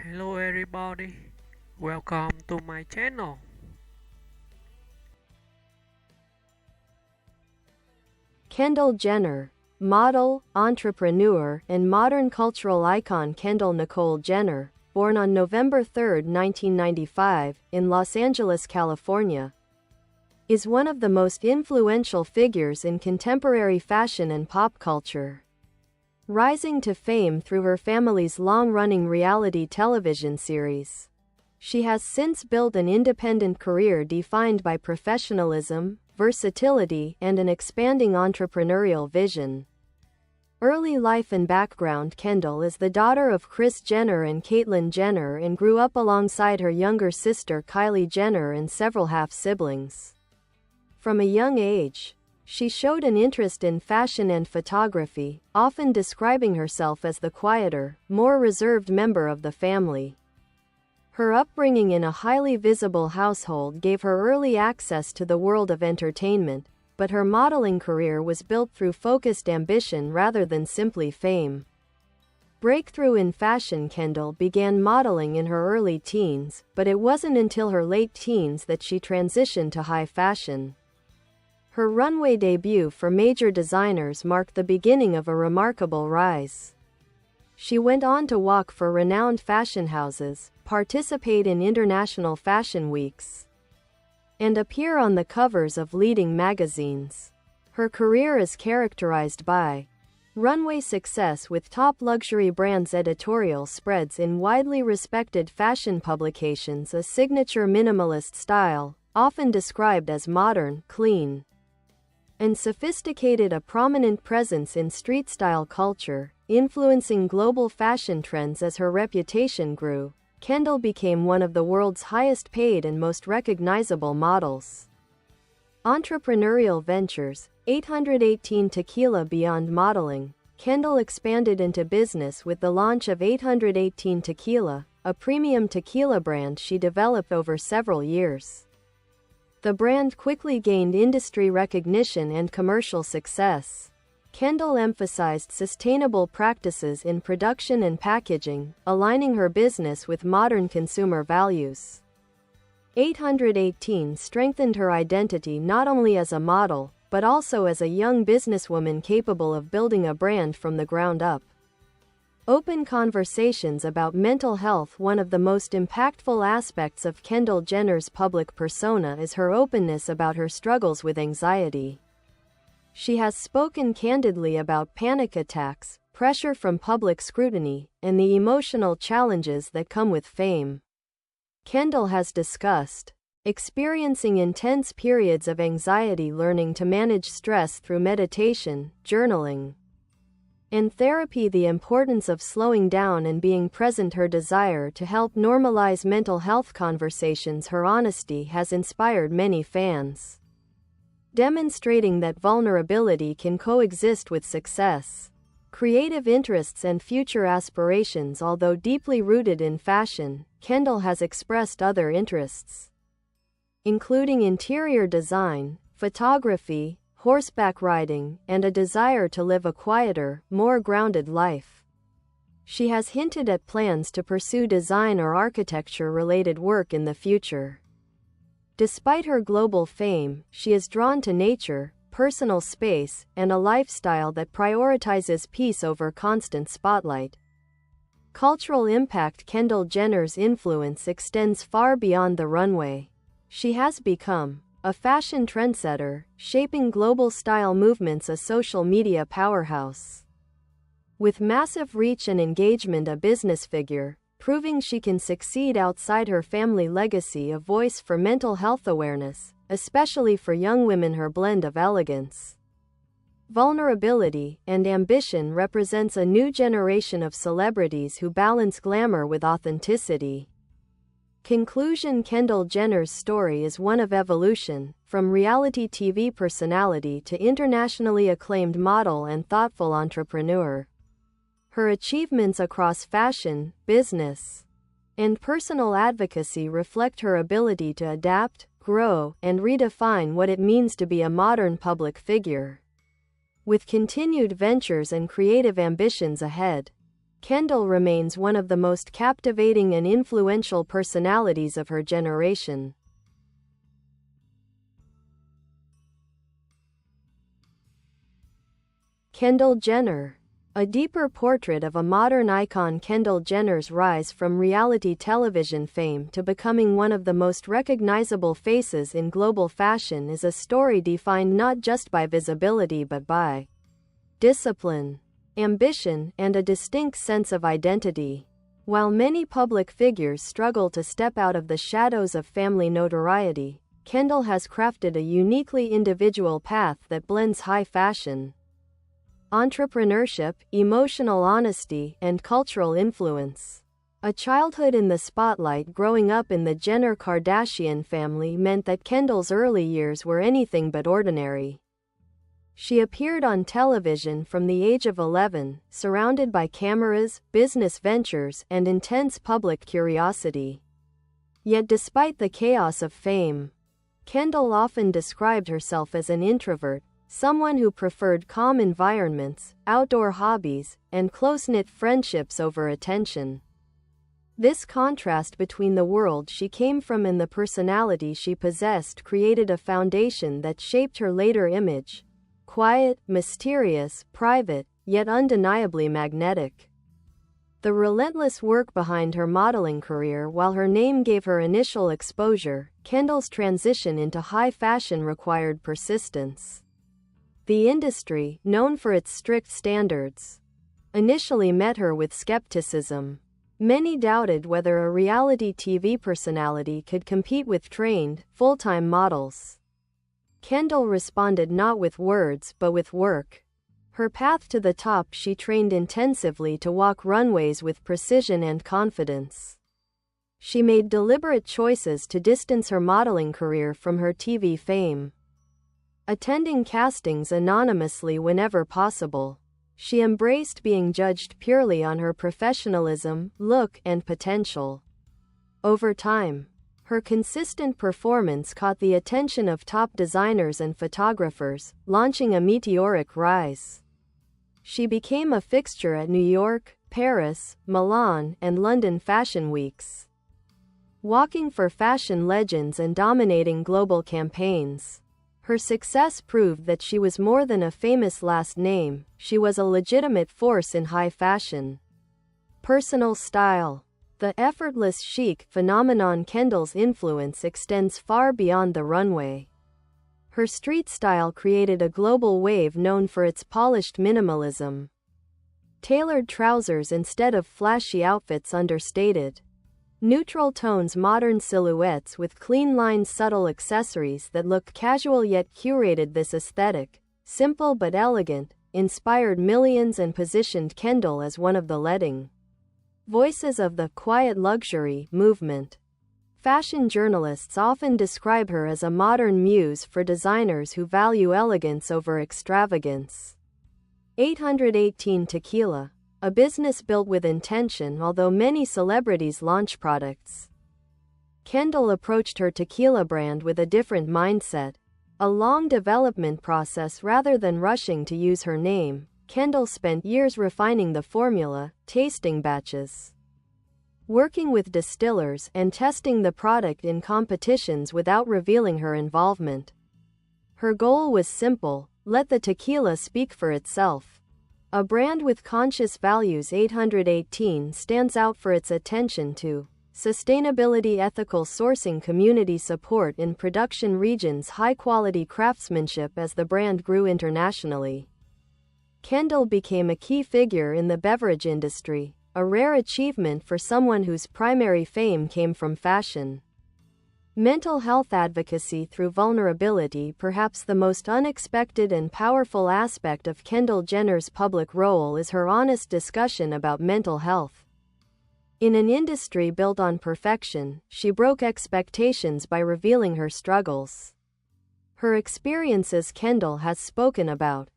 Hello everybody, welcome to my channel. Kendall Jenner, model, entrepreneur, and modern cultural icon Kendall Nicole Jenner, born on November 3, 1995, in Los Angeles, California, is one of the most influential figures in contemporary fashion and pop culture. Rising to fame through her family's long-running reality television series, she has since built an independent career defined by professionalism, versatility, and an expanding entrepreneurial vision. Early life and background: Kendall is the daughter of Kris Jenner and Caitlyn Jenner and grew up alongside her younger sister Kylie Jenner and several half-siblings. From a young age, she showed an interest in fashion and photography, often describing herself as the quieter, more reserved member of the family. Her upbringing in a highly visible household gave her early access to the world of entertainment, but her modeling career was built through focused ambition rather than simply fame. Breakthrough in fashion: Kendall began modeling in her early teens, but it wasn't until her late teens that she transitioned to high fashion. Her runway debut for major designers marked the beginning of a remarkable rise. She went on to walk for renowned fashion houses, participate in international fashion weeks, and appear on the covers of leading magazines. Her career is characterized by runway success with top luxury brands, editorial spreads in widely respected fashion publications, a signature minimalist style, often described as modern, clean, and sophisticated, a prominent presence in street-style culture, influencing global fashion trends. As her reputation grew, Kendall became one of the world's highest-paid and most recognizable models. Entrepreneurial ventures: 818 Tequila. Beyond modeling, Kendall expanded into business with the launch of 818 Tequila, a premium tequila brand she developed over several years. The brand quickly gained industry recognition and commercial success. Kendall emphasized sustainable practices in production and packaging, aligning her business with modern consumer values. 818 strengthened her identity not only as a model, but also as a young businesswoman capable of building a brand from the ground up. Open conversations about mental health: one of the most impactful aspects of Kendall Jenner's public persona is her openness about her struggles with anxiety. She has spoken candidly about panic attacks, pressure from public scrutiny, and the emotional challenges that come with fame. Kendall has discussed experiencing intense periods of anxiety, learning to manage stress through meditation, journaling, and therapy, the importance of slowing down and being present, her desire to help normalize mental health conversations. Her honesty has inspired many fans, demonstrating that vulnerability can coexist with success. Creative interests and future aspirations: although deeply rooted in fashion, Kendall has expressed other interests, including interior design, photography, horseback riding, and a desire to live a quieter, more grounded life. She has hinted at plans to pursue design or architecture-related work in the future. Despite her global fame, she is drawn to nature, personal space, and a lifestyle that prioritizes peace over constant spotlight. Cultural impact: Kendall Jenner's influence extends far beyond the runway. She has become a fashion trendsetter, shaping global style movements, a social media powerhouse with massive reach and engagement, a business figure, proving she can succeed outside her family legacy, a voice for mental health awareness, especially for young women. Her blend of elegance, vulnerability, and ambition represents a new generation of celebrities who balance glamour with authenticity. Conclusion: Kendall Jenner's story is one of evolution, from reality TV personality to internationally acclaimed model and thoughtful entrepreneur. Her achievements across fashion, business, and personal advocacy reflect her ability to adapt, grow, and redefine what it means to be a modern public figure. With continued ventures and creative ambitions ahead, Kendall remains one of the most captivating and influential personalities of her generation. Kendall Jenner. A deeper portrait of a modern icon. Kendall Jenner's rise from reality television fame to becoming one of the most recognizable faces in global fashion is a story defined not just by visibility but by discipline, ambition, and a distinct sense of identity. While many public figures struggle to step out of the shadows of family notoriety, Kendall has crafted a uniquely individual path that blends high fashion, entrepreneurship, emotional honesty, and cultural influence. A childhood in the spotlight. Growing up in the Jenner Kardashian family meant that Kendall's early years were anything but ordinary. She appeared on television from the age of 11, surrounded by cameras, business ventures, and intense public curiosity. Yet despite the chaos of fame, Kendall often described herself as an introvert, someone who preferred calm environments, outdoor hobbies, and close-knit friendships over attention. This contrast between the world she came from and the personality she possessed created a foundation that shaped her later image: quiet, mysterious, private, yet undeniably magnetic. The relentless work behind her modeling career. While her name gave her initial exposure, Kendall's transition into high fashion required persistence. The industry, known for its strict standards, initially met her with skepticism. Many doubted whether a reality TV personality could compete with trained, full-time models. Kendall responded not with words but with work. Her path to the top. She trained intensively to walk runways with precision and confidence. She made deliberate choices to distance her modeling career from her TV fame, attending castings anonymously whenever possible. She embraced being judged purely on her professionalism, look, and potential. Over time, her consistent performance caught the attention of top designers and photographers, launching a meteoric rise. She became a fixture at New York, Paris, Milan, and London fashion weeks, walking for fashion legends and dominating global campaigns. Her success proved that she was more than a famous last name; she was a legitimate force in high fashion. Personal style. The effortless chic phenomenon. Kendall's influence extends far beyond the runway. Her street style created a global wave known for its polished minimalism. Tailored trousers instead of flashy outfits. Understated neutral tones. Modern silhouettes with clean lines. Subtle accessories that look casual yet curated. This aesthetic, simple but elegant, inspired millions and positioned Kendall as one of the leading voices of the quiet luxury movement. Fashion journalists often describe her as a modern muse for designers who value elegance over extravagance. 818 Tequila. A business built with intention. Although many celebrities launch products, Kendall approached her tequila brand with a different mindset. A long development process rather than rushing to use her name. Kendall spent years refining the formula, tasting batches, working with distillers, and testing the product in competitions without revealing her involvement. Her goal was simple: let the tequila speak for itself. A brand with conscious values. 818 stands out for its attention to sustainability, ethical sourcing, community support in production regions, high-quality craftsmanship. As the brand grew internationally, Kendall became a key figure in the beverage industry, a rare achievement for someone whose primary fame came from fashion. Mental health advocacy through vulnerability. Perhaps the most unexpected and powerful aspect of Kendall Jenner's public role is her honest discussion about mental health. In an industry built on perfection, she broke expectations by revealing her struggles. Her experiences. Kendall has spoken about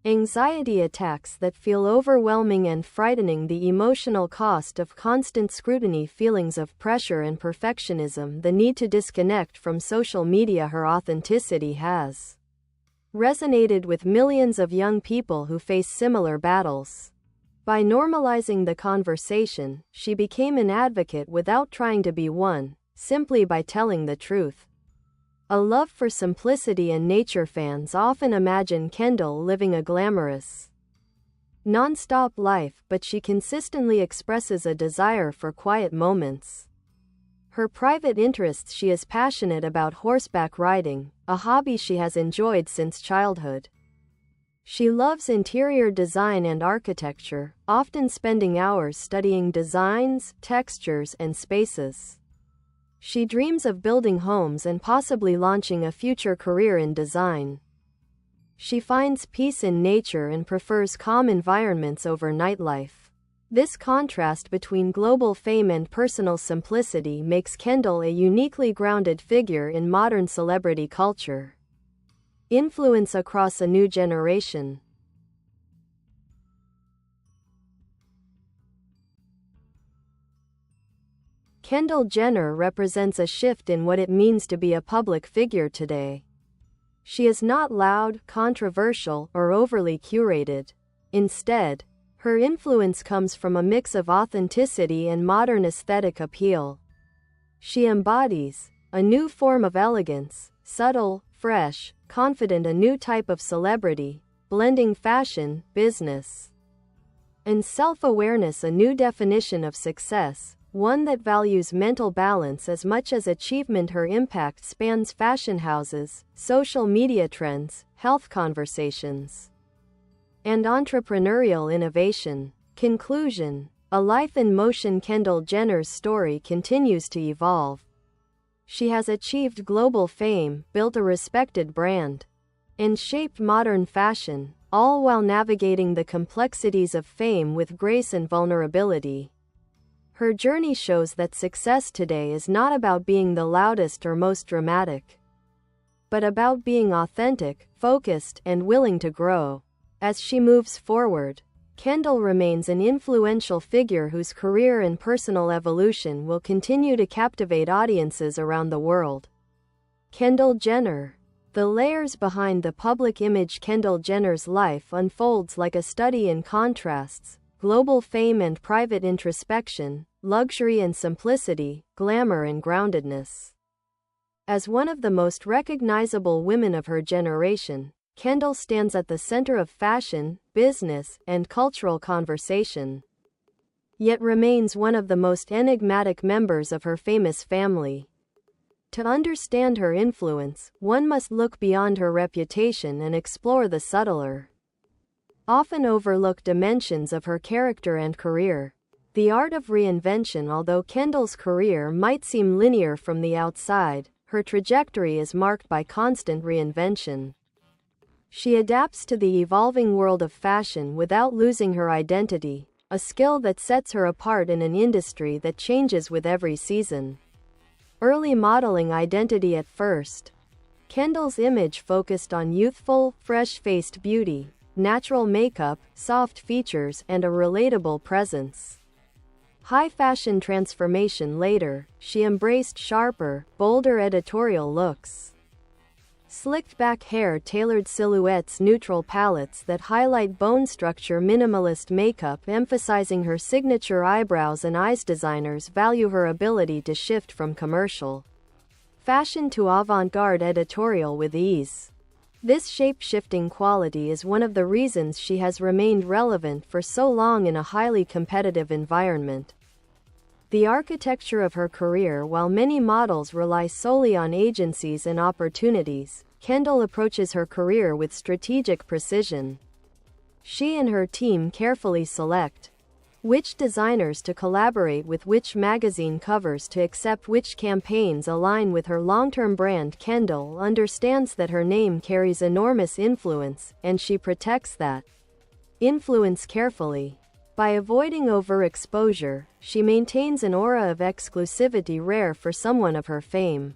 anxiety attacks that feel overwhelming and frightening, the emotional cost of constant scrutiny, feelings of pressure and perfectionism, the need to disconnect from social media. Her authenticity has resonated with millions of young people who face similar battles. By normalizing the conversation, she became an advocate without trying to be one, simply by telling the truth. A love for simplicity and nature. Fans often imagine Kendall living a glamorous, non-stop life, but she consistently expresses a desire for quiet moments. Her private interests: she is passionate about horseback riding, a hobby she has enjoyed since childhood. She loves interior design and architecture, often spending hours studying designs, textures, and spaces. She dreams of building homes and possibly launching a future career in design. She finds peace in nature and prefers calm environments over nightlife. This contrast between global fame and personal simplicity makes Kendall a uniquely grounded figure in modern celebrity culture. Influence across a new generation. Kendall Jenner represents a shift in what it means to be a public figure today. She is not loud, controversial, or overly curated. Instead, her influence comes from a mix of authenticity and modern aesthetic appeal. She embodies a new form of elegance, subtle, fresh, confident, a new type of celebrity, blending fashion, business, and self-awareness, a new definition of success, one that values mental balance as much as achievement. Her impact spans fashion houses, social media trends, health conversations, and entrepreneurial innovation. Conclusion: a life in motion. Kendall Jenner's story continues to evolve. She has achieved global fame, built a respected brand, and shaped modern fashion, all while navigating the complexities of fame with grace and vulnerability. Her journey shows that success today is not about being the loudest or most dramatic, but about being authentic, focused, and willing to grow. As she moves forward, Kendall remains an influential figure whose career and personal evolution will continue to captivate audiences around the world. Kendall Jenner. The layers behind the public image. Kendall Jenner's life unfolds like a study in contrasts: global fame and private introspection, luxury and simplicity, glamour and groundedness. As one of the most recognizable women of her generation, Kendall stands at the center of fashion, business, and cultural conversation, yet remains one of the most enigmatic members of her famous family. To understand her influence, one must look beyond her reputation and explore the subtler, often overlooked dimensions of her character and career. The art of reinvention. Although Kendall's career might seem linear from the outside, her trajectory is marked by constant reinvention. She adapts to the evolving world of fashion without losing her identity, a skill that sets her apart in an industry that changes with every season. Early modeling identity. At first, Kendall's image focused on youthful, fresh-faced beauty, natural makeup, soft features, and a relatable presence. High fashion transformation. Later, she embraced sharper, bolder editorial looks. Slicked back hair, tailored silhouettes, neutral palettes that highlight bone structure, minimalist makeup emphasizing her signature eyebrows and eyes. Designers value her ability to shift from commercial fashion to avant-garde editorial with ease. This shape-shifting quality is one of the reasons she has remained relevant for so long in a highly competitive environment. The architecture of her career. While many models rely solely on agencies and opportunities, Kendall approaches her career with strategic precision. She and her team carefully select which designers to collaborate with, which magazine covers to accept, which campaigns align with her long-term brand. Kendall understands that her name carries enormous influence, and she protects that influence carefully. By avoiding overexposure, she maintains an aura of exclusivity rare for someone of her fame.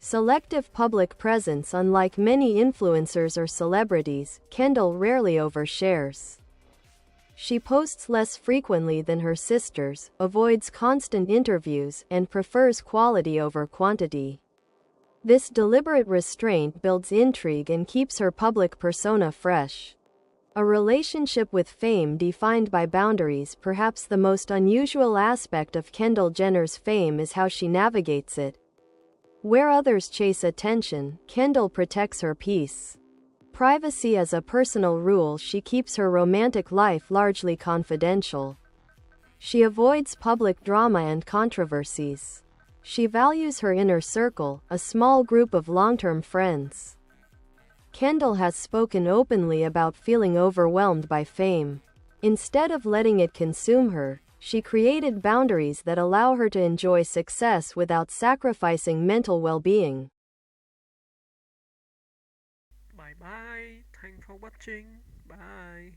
Selective public presence. Unlike many influencers or celebrities, Kendall rarely overshares. She posts less frequently than her sisters, avoids constant interviews, and prefers quality over quantity. This deliberate restraint builds intrigue and keeps her public persona fresh. A relationship with fame defined by boundaries. Perhaps the most unusual aspect of Kendall Jenner's fame is how she navigates it. Where others chase attention, Kendall protects her peace. Privacy as a personal rule. She keeps her romantic life largely confidential. She avoids public drama and controversies. She values her inner circle, a small group of long-term friends. Kendall has spoken openly about feeling overwhelmed by fame. Instead of letting it consume her, she created boundaries that allow her to enjoy success without sacrificing mental well-being. Bye bye. Thanks for watching. Bye.